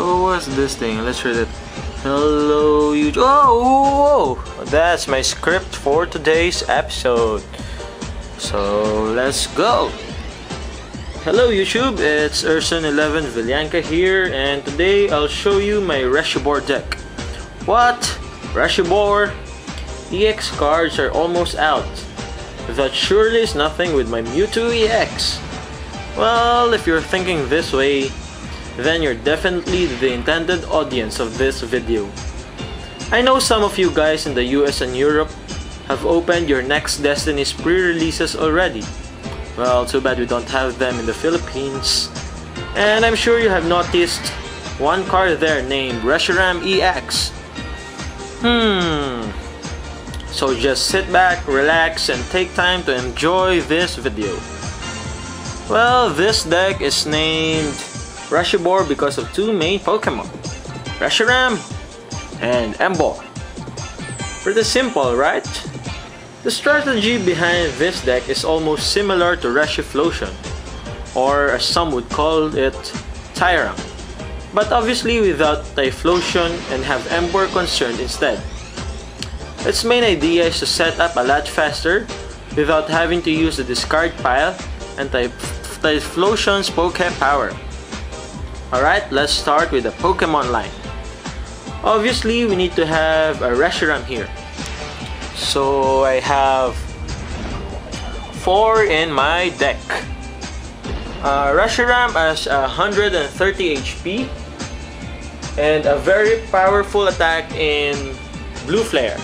So what's this thing? Let's read it. Hello YouTube. Oh, that's my script for today's episode. So let's go. Hello YouTube, it's Urson11 Villanka here, and today I'll show you my Reshiboar deck. What? Reshiboar? EX cards are almost out. That surely is nothing with my Mewtwo EX. Well, if you're thinking this way, then you're definitely the intended audience of this video. I know some of you guys in the US and Europe have opened your next Destiny's pre-releases already. Well, too bad we don't have them in the Philippines. And I'm sure you have noticed one card there named Reshiram EX. So just sit back, relax, and take time to enjoy this video. Well, this deck is named Reshiboar because of two main Pokemon, Reshiram and Emboar. Pretty simple, right? The strategy behind this deck is almost similar to Reshiflotion, or as some would call it, Tyram, but obviously without Typhlosion and have Emboar concerned instead. Its main idea is to set up a lot faster without having to use the discard pile and Typhlosion's Poke Power. Alright, let's start with the Pokemon line. Obviously, we need to have a Reshiram here. So I have 4 in my deck. Reshiram has 130 HP and a very powerful attack in Blue Flare.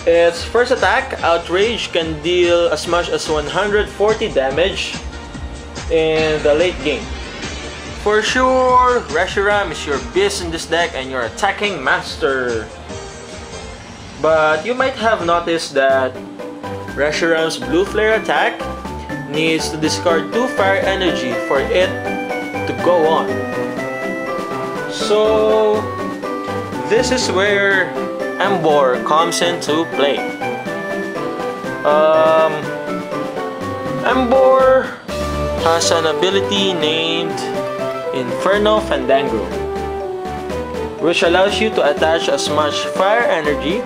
Its first attack, Outrage, can deal as much as 140 damage in the late game. For sure, Reshiram is your beast in this deck and your attacking master. But you might have noticed that Reshiram's Blue Flare attack needs to discard 2 fire energy for it to go on. So this is where Emboar comes into play. Emboar has an ability named Inferno Fandango, which allows you to attach as much fire energy.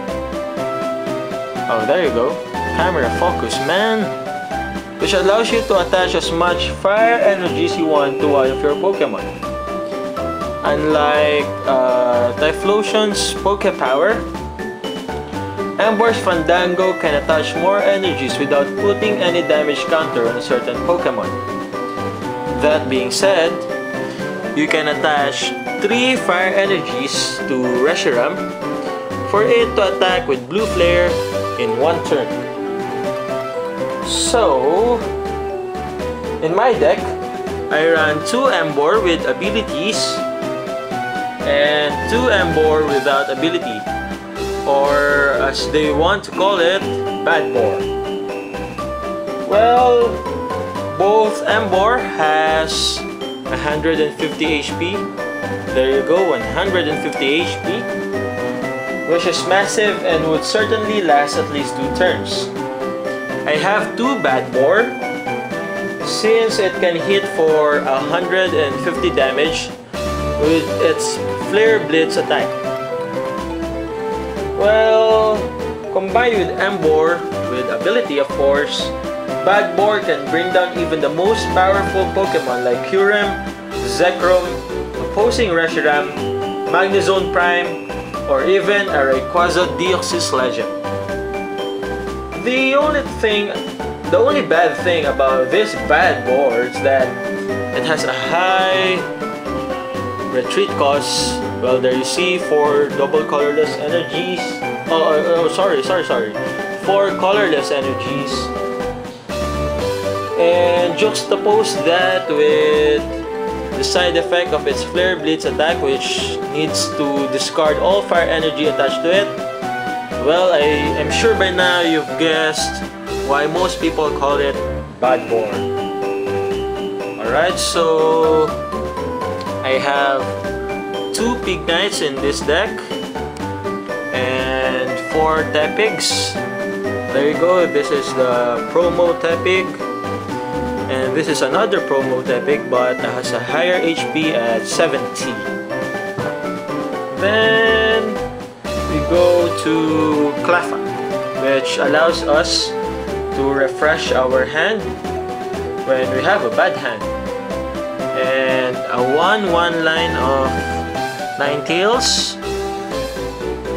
Oh, there you go. Camera focus, man. Which allows you to attach as much fire energies you want to one of your Pokemon. Unlike Typhlosion's Poke Power, Emboar's Fandango can attach more energies without putting any damage counter on a certain Pokemon. That being said, you can attach 3 fire energies to Reshiram for it to attack with Blue Flare in 1 turn. So, in my deck, I run 2 Emboar with abilities and 2 Emboar without ability, or as they want to call it, Bad Boar. Well, both Emboar has 150 HP. There you go, 150 HP, which is massive and would certainly last at least 2 turns. I have 2 Bad Boar since it can hit for 150 damage with its Flare Blitz attack. Well, combined with Emboar, with ability of course, Bad Boar can bring down even the most powerful Pokemon like Kyurem, Zekrom, opposing Reshiram, Magnezone Prime, or even a Rayquaza Deoxys Legend. The only bad thing about this Bad Boar is that it has a high retreat cost. Well, there you see 4 double colorless energies. Sorry. 4 colorless energies. And juxtapose that with the side effect of its Flare Blitz attack, which needs to discard all fire energy attached to it. Well, I am sure by now you've guessed why most people call it Bad Boar. Alright, so I have 2 Pignites in this deck and 4 Tepigs. There you go, this is the promo Tepig. And this is another promo Tepig, but has a higher HP at 70. Then we go to Cleffa, which allows us to refresh our hand when we have a bad hand. And a 1/1 line of Ninetales.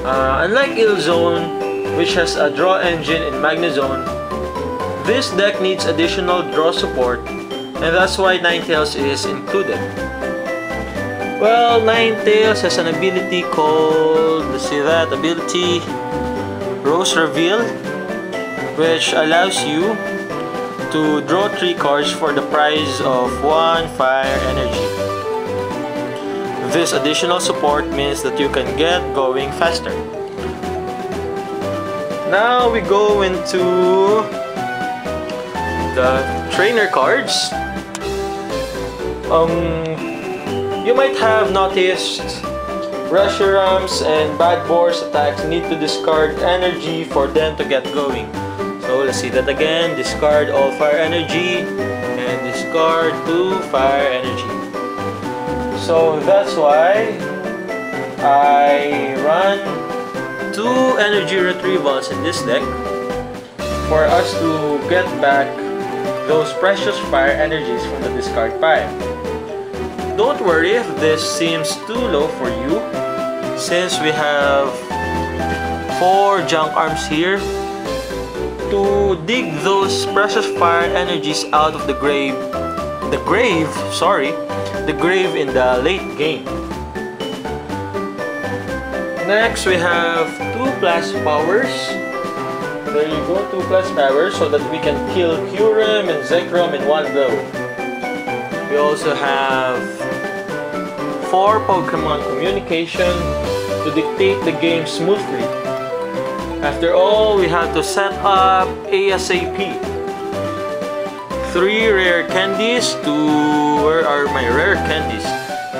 Unlike Zone, which has a draw engine in Magnezone, this deck needs additional draw support, and that's why Ninetales is included. Well, Ninetales has an ability called, let's see that ability, Rose Reveal, which allows you to draw 3 cards for the price of 1 fire energy. This additional support means that you can get going faster. Now we go into the trainer cards. You might have noticed Reshiram's and Emboar's attacks need to discard energy for them to get going. So let's see that again. Discard all fire energy and discard 2 fire energy. So that's why I run 2 energy retrievals in this deck for us to get back those precious fire energies from the discard pile. Don't worry if this seems too low for you, since we have 4 junk arms here to dig those precious fire energies out of the grave in the late game. Next we have 2 plus powers. There you go, 2 plus powers, so that we can kill Kyurem and Zekrom in one blow. We also have 4 Pokemon communication to dictate the game smoothly. After all, we have to set up ASAP. 3 rare candies to... where are my rare candies?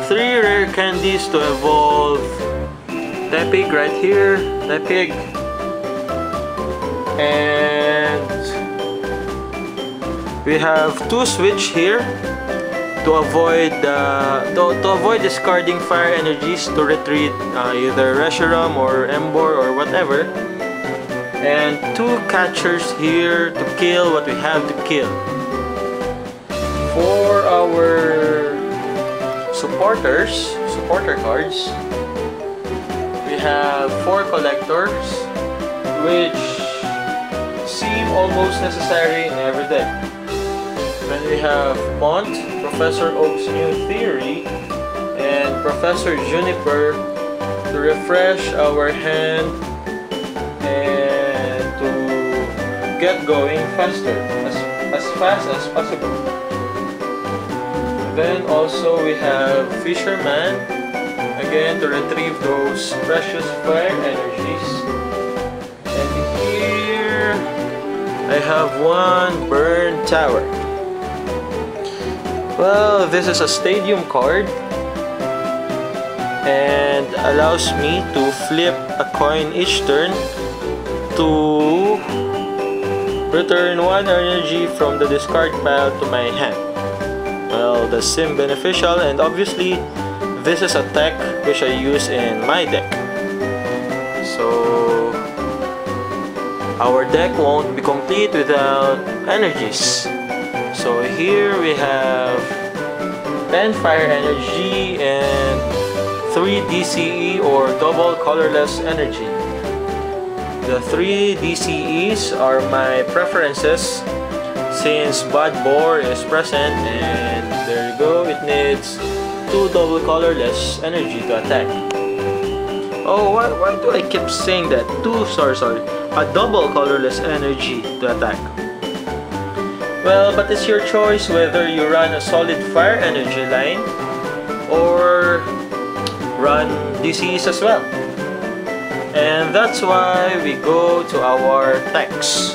3 rare candies to evolve Tepig right here, Tepig. And we have 2 switch here to avoid discarding fire energies to retreat either Reshiram or Emboar or whatever. And 2 catchers here to kill what we have to kill. For our supporter cards, we have 4 collectors, which seem almost necessary in every deck. Then we have Mont, Professor Oak's New Theory, and Professor Juniper to refresh our hand and to get going faster, as fast as possible. Then also we have Fisherman, again to retrieve those precious fire energies. And here I have 1 Burn Tower. Well, this is a stadium card and allows me to flip a coin each turn to return 1 energy from the discard pile to my hand. Well, that seems beneficial, and obviously this is a tech which I use in my deck. So our deck won't be complete without energies. So here we have 10 fire energy and 3 DCE or double colorless energy. The 3 DCEs are my preferences since Bad Boar is present, and there you go, it needs 2 double colorless energy to attack. Oh, why do I keep saying that? Sorry. A double colorless energy to attack. Well, but it's your choice whether you run a solid fire energy line or run DCs as well. And that's why we go to our techs.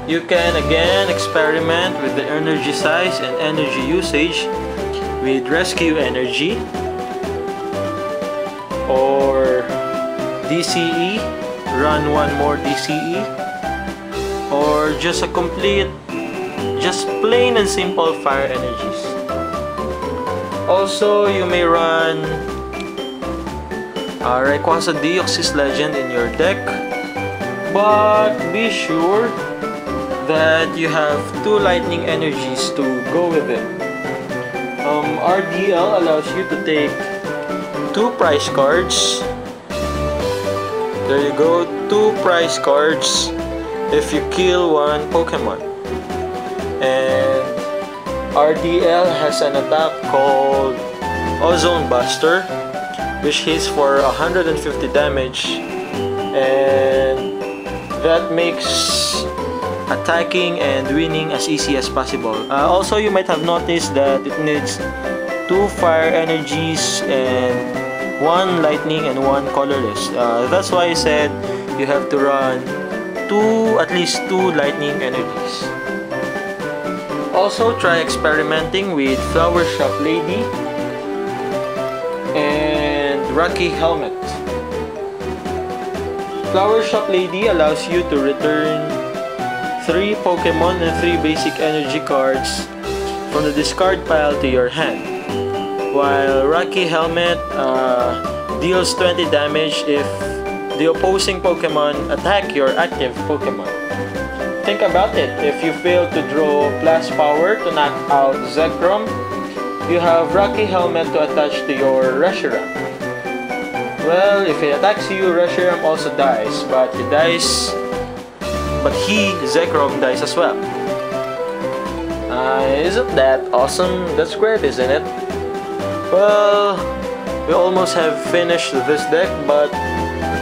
You can again experiment with the energy size and energy usage with rescue energy or DCE, run 1 more DCE, or just a complete just plain and simple fire energies. Also, you may run Rayquaza Deoxys Legend in your deck, but be sure that you have 2 lightning energies to go with it. RDL allows you to take 2 prize cards. There you go, 2 prize cards if you kill 1 Pokemon. And RDL has an attack called Ozone Buster, which hits for 150 damage, and that makes attacking and winning as easy as possible. Also, you might have noticed that it needs 2 fire energies and 1 lightning and 1 colorless. That's why I said you have to run at least 2 lightning energies. Also, try experimenting with Flower Shop Lady and Rocky Helmet. Flower Shop Lady allows you to return 3 Pokemon and 3 basic energy cards from the discard pile to your hand, while Rocky Helmet deals 20 damage if the opposing Pokemon attack your active Pokemon. Think about it, if you fail to draw plus power to knock out Zekrom, you have Rocky Helmet to attach to your Reshiram. Well, if it attacks you, Reshiram also dies, but Zekrom dies as well. Isn't that awesome? That's great, isn't it? Well, we almost have finished this deck, but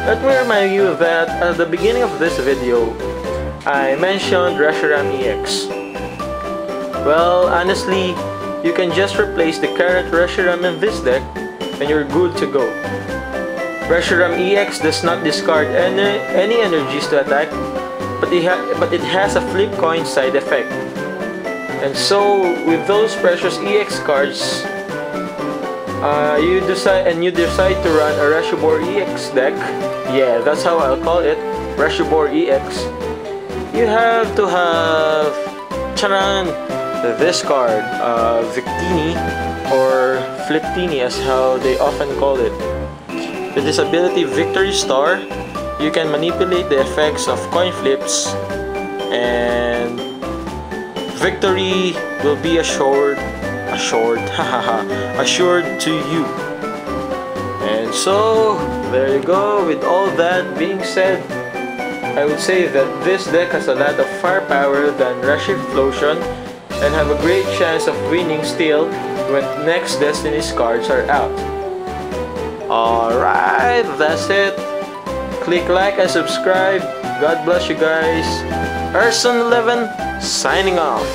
let me remind you that at the beginning of this video, I mentioned Reshiram EX. Well, honestly, you can just replace the current Reshiram in this deck and you're good to go. Reshiram EX does not discard any energies to attack, but it has a flip coin side effect. And so, with those precious EX cards, you decide to run a Reshiboar EX deck. Yeah, that's how I'll call it, Reshiboar EX. You have to have this card, Victini or Fliptini as how they often call it. With this ability Victory Star, you can manipulate the effects of coin flips, and victory will be assured to you. And so, there you go. With all that being said, I would say that this deck has a lot of firepower than Reshimplosion and have a great chance of winning still when next Destiny's cards are out. Alright, that's it. Click like and subscribe. God bless you guys. Person11 signing off.